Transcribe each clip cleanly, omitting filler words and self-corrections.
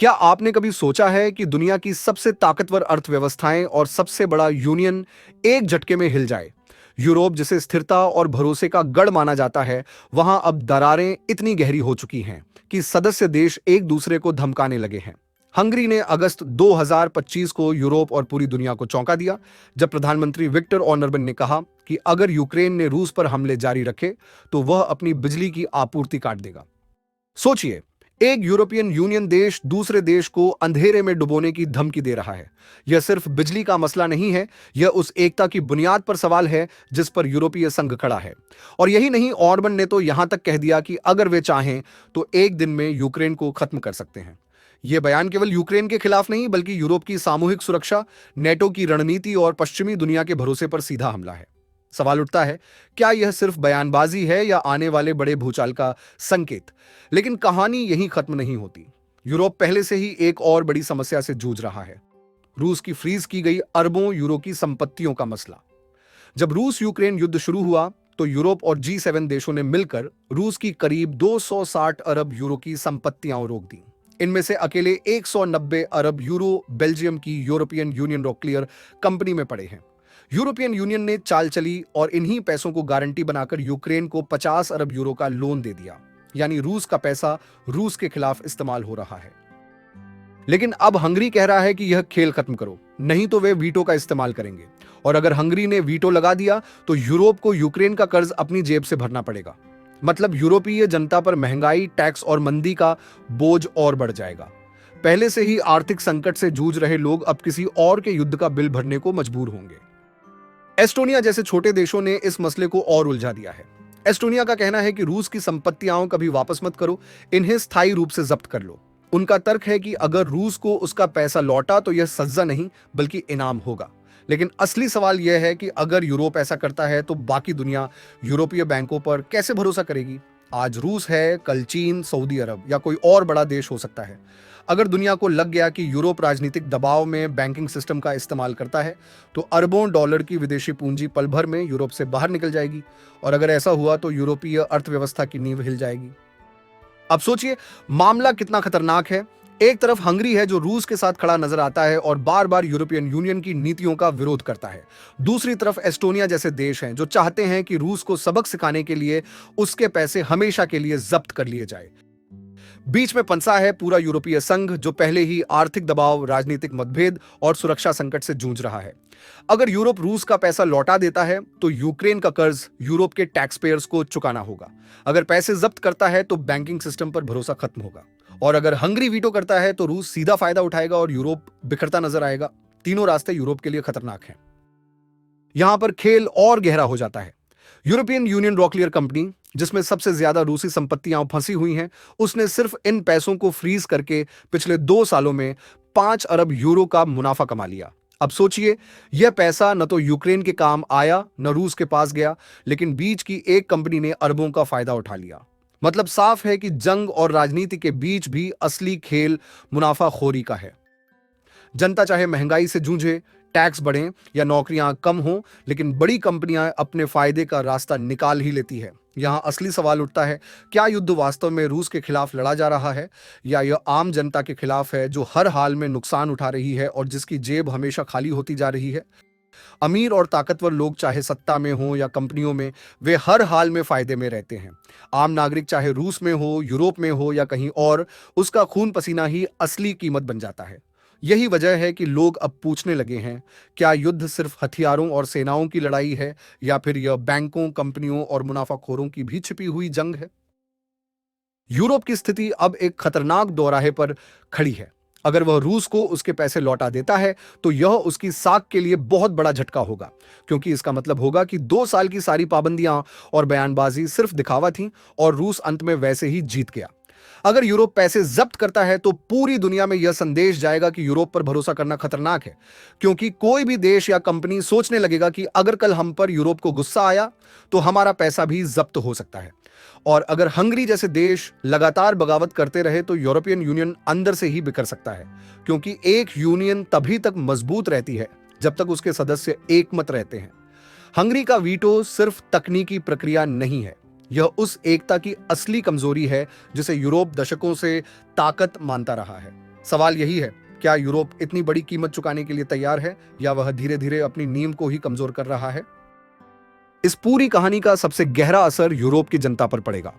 क्या आपने कभी सोचा है कि दुनिया की सबसे ताकतवर अर्थव्यवस्थाएं और सबसे बड़ा यूनियन एक झटके में हिल जाए? यूरोप जिसे स्थिरता और भरोसे का गढ़ माना जाता है, वहां अब दरारें इतनी गहरी हो चुकी हैं कि सदस्य देश एक दूसरे को धमकाने लगे हैं। हंगरी ने अगस्त 2025 को यूरोप और पूरी दुनिया को चौंका दिया, जब प्रधानमंत्री विक्टर ऑर्बन ने कहा कि अगर यूक्रेन ने रूस पर हमले जारी रखे तो वह अपनी बिजली की आपूर्ति काट देगा। सोचिए, एक यूरोपियन यूनियन देश दूसरे देश को अंधेरे में डुबोने की धमकी दे रहा है। यह सिर्फ बिजली का मसला नहीं है, यह उस एकता की बुनियाद पर सवाल है जिस पर यूरोपीय संघ खड़ा है। और यही नहीं, ऑर्बन ने तो यहां तक कह दिया कि अगर वे चाहें तो एक दिन में यूक्रेन को खत्म कर सकते हैं। यह बयान केवल यूक्रेन के खिलाफ नहीं, बल्कि यूरोप की सामूहिक सुरक्षा, नेटो की रणनीति और पश्चिमी दुनिया के भरोसे पर सीधा हमला है। सवाल उठता है, क्या यह सिर्फ बयानबाजी है या आने वाले बड़े भूचाल का संकेत? लेकिन कहानी यहीं खत्म नहीं होती। यूरोप पहले से ही एक और बड़ी समस्या से जूझ रहा है, रूस की फ्रीज की गई अरबों यूरो की संपत्तियों का मसला। जब रूस यूक्रेन युद्ध शुरू हुआ तो यूरोप और G7 देशों ने मिलकर रूस की करीब 260 अरब यूरो की संपत्तियां रोक दी। इनमें से अकेले 190 अरब यूरो बेल्जियम की यूरोपियन यूनियन रॉकलियर कंपनी में पड़े हैं। यूरोपियन यूनियन ने चाल चली और इन्हीं पैसों को गारंटी बनाकर यूक्रेन को 50 अरब यूरो का लोन दे दिया। यानी रूस का पैसा रूस के खिलाफ इस्तेमाल हो रहा है। लेकिन अब हंगरी कह रहा है कि यह खेल खत्म करो, नहीं तो वे वीटो का इस्तेमाल करेंगे। और अगर हंगरी ने वीटो लगा दिया तो यूरोप को यूक्रेन का कर्ज अपनी जेब से भरना पड़ेगा। मतलब यूरोपीय जनता पर महंगाई, टैक्स और मंदी का बोझ और बढ़ जाएगा। पहले से ही आर्थिक संकट से जूझ रहे लोग अब किसी और के युद्ध का बिल भरने को मजबूर होंगे। एस्टोनिया जैसे छोटे देशों ने इस मसले को और उलझा दिया है। एस्टोनिया का कहना है कि रूस की संपत्तियां कभी वापस मत करो, इन्हें स्थायी रूप से जब्त कर लो। उनका तर्क है कि अगर रूस को उसका पैसा लौटा तो यह सज्जा नहीं बल्कि इनाम होगा। लेकिन असली सवाल यह है कि अगर यूरोप ऐसा करता है तो बाकी दुनिया यूरोपीय बैंकों पर कैसे भरोसा करेगी? आज रूस है, कल चीन, सऊदी अरब या कोई और बड़ा देश हो सकता है। अगर दुनिया को लग गया कि यूरोप राजनीतिक दबाव में बैंकिंग सिस्टम का इस्तेमाल करता है तो अरबों डॉलर की विदेशी पूंजी पल भर में यूरोप से बाहर निकल जाएगी। और अगर ऐसा हुआ तो यूरोपीय अर्थव्यवस्था की नींव हिल जाएगी। अब सोचिए, मामला कितना खतरनाक है। एक तरफ हंगरी है जो रूस के साथ खड़ा नजर आता है और बार बार यूरोपियन यूनियन की नीतियों का विरोध करता है। दूसरी तरफ एस्टोनिया जैसे देश हैं जो चाहते हैं कि रूस को सबक सिखाने के लिए उसके पैसे हमेशा के लिए जब्त कर लिए जाए। बीच में फंसा है पूरा यूरोपीय संघ, जो पहले ही आर्थिक दबाव, राजनीतिक मतभेद और सुरक्षा संकट से जूझ रहा है। अगर यूरोप रूस का पैसा लौटा देता है तो यूक्रेन का कर्ज यूरोप के टैक्स पेयर्स को चुकाना होगा। अगर पैसे जब्त करता है तो बैंकिंग सिस्टम पर भरोसा खत्म होगा। और अगर हंगरी वीटो करता है तो रूस सीधा फायदा उठाएगा और यूरोप बिखरता नजर आएगा। तीनों रास्ते यूरोप के लिए खतरनाक हैं। यहां पर खेल और गहरा हो जाता है। यूरोपियन यूनियन रॉकलियर कंपनी, जिसमें सबसे ज्यादा रूसी संपत्तियां फंसी हुई हैं, उसने सिर्फ इन पैसों को फ्रीज करके पिछले 2 सालों में 5 अरब यूरो का मुनाफा कमा लिया। अब सोचिए, यह पैसा न तो यूक्रेन के काम आया न रूस के पास गया, लेकिन बीच की एक कंपनी ने अरबों का फायदा उठा लिया। मतलब साफ है कि जंग और राजनीति के बीच भी असली खेल मुनाफाखोरी का है। जनता चाहे महंगाई से जूझे, टैक्स बढ़े या नौकरियां कम हो, लेकिन बड़ी कंपनियां अपने फायदे का रास्ता निकाल ही लेती है। यहां असली सवाल उठता है, क्या युद्ध वास्तव में रूस के खिलाफ लड़ा जा रहा है या यह आम जनता के खिलाफ है जो हर हाल में नुकसान उठा रही है और जिसकी जेब हमेशा खाली होती जा रही है? अमीर और ताकतवर लोग चाहे सत्ता में हो या कंपनियों में, वे हर हाल में फायदे में रहते हैं। आम नागरिक चाहे रूस में हो, यूरोप में हो या कहीं और, उसका खून पसीना ही असली कीमत बन जाता है। यही वजह है कि लोग अब पूछने लगे हैं, क्या युद्ध सिर्फ हथियारों और सेनाओं की लड़ाई है या फिर यह बैंकों, कंपनियों और मुनाफाखोरों की भी छिपी हुई जंग है? यूरोप की स्थिति अब एक खतरनाक दोराहे पर खड़ी है। अगर वह रूस को उसके पैसे लौटा देता है तो यह उसकी साख के लिए बहुत बड़ा झटका होगा, क्योंकि इसका मतलब होगा कि 2 साल की सारी पाबंदियां और बयानबाजी सिर्फ दिखावा थी और रूस अंत में वैसे ही जीत गया। अगर यूरोप पैसे जब्त करता है तो पूरी दुनिया में यह संदेश जाएगा कि यूरोप पर भरोसा करना खतरनाक है, क्योंकि कोई भी देश या कंपनी सोचने लगेगा कि अगर कल हम पर यूरोप को गुस्सा आया तो हमारा पैसा भी जब्त हो सकता है। और अगर हंगरी जैसे देश लगातार बगावत करते रहे तो यूरोपियन यूनियन अंदर से ही बिखर सकता है, क्योंकि एक यूनियन तभी तक मजबूत रहती है जब तक उसके सदस्य एकमत रहते हैं। हंगरी का वीटो सिर्फ तकनीकी प्रक्रिया नहीं है, यह उस एकता की असली कमजोरी है जिसे यूरोप दशकों से ताकत मानता रहा है। सवाल यही है, क्या यूरोप इतनी बड़ी कीमत चुकाने के लिए तैयार है या वह धीरे धीरे अपनी नींव को ही कमजोर कर रहा है? इस पूरी कहानी का सबसे गहरा असर यूरोप की जनता पर पड़ेगा।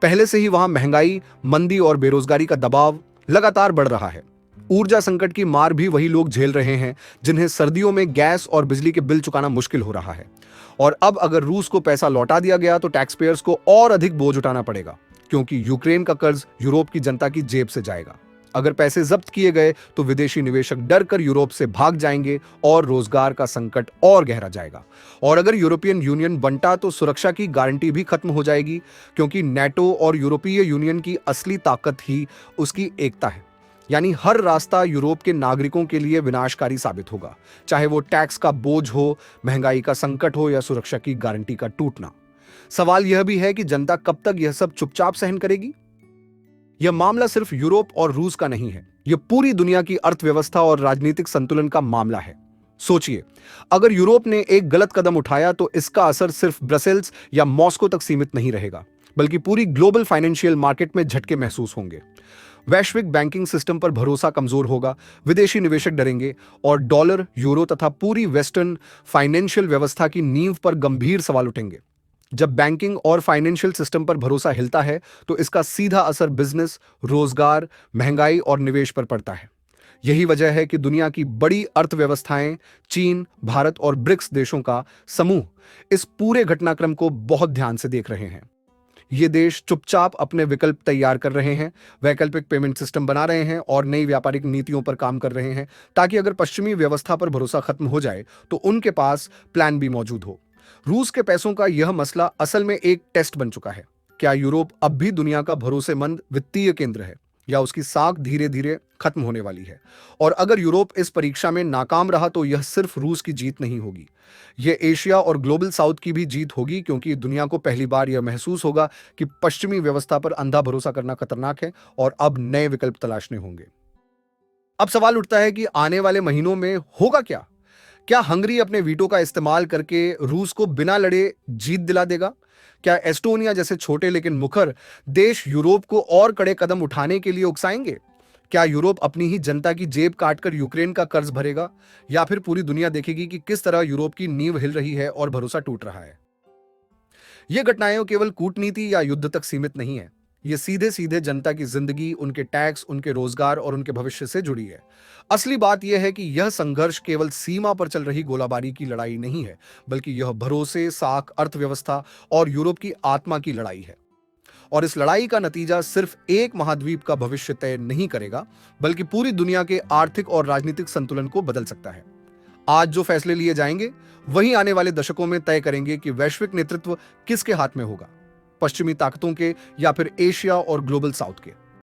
पहले से ही वहां महंगाई, मंदी और बेरोजगारी का दबाव लगातार बढ़ रहा है। ऊर्जा संकट की मार भी वही लोग झेल रहे हैं जिन्हें सर्दियों में गैस और बिजली के बिल चुकाना मुश्किल हो रहा है। और अब अगर रूस को पैसा लौटा दिया गया तो टैक्स पेयर्स को और अधिक बोझ उठाना पड़ेगा, क्योंकि यूक्रेन का कर्ज यूरोप की जनता की जेब से जाएगा। अगर पैसे जब्त किए गए तो विदेशी निवेशक डर कर यूरोप से भाग जाएंगे और रोजगार का संकट और गहरा जाएगा। और अगर यूरोपियन यूनियन बनता तो सुरक्षा की गारंटी भी खत्म हो जाएगी, क्योंकि नेटो और यूरोपीय यूनियन की असली ताकत ही उसकी एकता है। यानी हर रास्ता यूरोप के नागरिकों के लिए विनाशकारी साबित होगा, चाहे वो टैक्स का बोझ हो, महंगाई का संकट हो या सुरक्षा की गारंटी का टूटना। सवाल यह भी है कि जनता कब तक यह सब चुपचाप सहन करेगी? यह मामला सिर्फ यूरोप और रूस का नहीं है, यह पूरी दुनिया की अर्थव्यवस्था और राजनीतिक संतुलन का मामला है। सोचिए, अगर यूरोप ने एक गलत कदम उठाया तो इसका असर सिर्फ ब्रसेल्स या मॉस्को तक सीमित नहीं रहेगा, बल्कि पूरी ग्लोबल फाइनेंशियल मार्केट में झटके महसूस होंगे। वैश्विक बैंकिंग सिस्टम पर भरोसा कमजोर होगा, विदेशी निवेशक डरेंगे और डॉलर, यूरो तथा पूरी वेस्टर्न फाइनेंशियल व्यवस्था की नींव पर गंभीर सवाल उठेंगे। जब बैंकिंग और फाइनेंशियल सिस्टम पर भरोसा हिलता है तो इसका सीधा असर बिजनेस, रोजगार, महंगाई और निवेश पर पड़ता है। यही वजह है कि दुनिया की बड़ी अर्थव्यवस्थाएं, चीन, भारत और ब्रिक्स देशों का समूह इस पूरे घटनाक्रम को बहुत ध्यान से देख रहे हैं। ये देश चुपचाप अपने विकल्प तैयार कर रहे हैं, वैकल्पिक पेमेंट सिस्टम बना रहे हैं और नई व्यापारिक नीतियों पर काम कर रहे हैं, ताकि अगर पश्चिमी व्यवस्था पर भरोसा खत्म हो जाए तो उनके पास प्लान भी मौजूद हो। रूस के पैसों का यह मसला असल में एक टेस्ट बन चुका है। क्या यूरोप अब भी दुनिया का भरोसेमंद वित्तीय केंद्र है या उसकी साख धीरे धीरे खत्म होने वाली है? और अगर यूरोप इस परीक्षा में नाकाम रहा तो यह सिर्फ रूस की जीत नहीं होगी, यह एशिया और ग्लोबल साउथ की भी जीत होगी, क्योंकि दुनिया को पहली बार यह महसूस होगा कि पश्चिमी व्यवस्था पर अंधा भरोसा करना खतरनाक है और अब नए विकल्प तलाशने होंगे। अब सवाल उठता है कि आने वाले महीनों में होगा क्या? क्या हंगरी अपने वीटो का इस्तेमाल करके रूस को बिना लड़े जीत दिला देगा? क्या एस्टोनिया जैसे छोटे लेकिन मुखर देश यूरोप को और कड़े कदम उठाने के लिए उकसाएंगे? क्या यूरोप अपनी ही जनता की जेब काटकर यूक्रेन का कर्ज भरेगा, या फिर पूरी दुनिया देखेगी कि किस तरह यूरोप की नींव हिल रही है और भरोसा टूट रहा है? ये घटनाएं केवल कूटनीति या युद्ध तक सीमित नहीं है, ये सीधे सीधे जनता की जिंदगी, उनके टैक्स, उनके रोजगार और उनके भविष्य से जुड़ी है। असली बात यह है कि यह संघर्ष केवल सीमा पर चल रही गोलाबारी की लड़ाई नहीं है, बल्कि यह भरोसे, साख, अर्थव्यवस्था और यूरोप की आत्मा की लड़ाई है। और इस लड़ाई का नतीजा सिर्फ एक महाद्वीप का भविष्य तय नहीं करेगा, बल्कि पूरी दुनिया के आर्थिक और राजनीतिक संतुलन को बदल सकता है। आज जो फैसले लिए जाएंगे वही आने वाले दशकों में तय करेंगे कि वैश्विक नेतृत्व किसके हाथ में होगा, पश्चिमी ताकतों के या फिर एशिया और ग्लोबल साउथ के।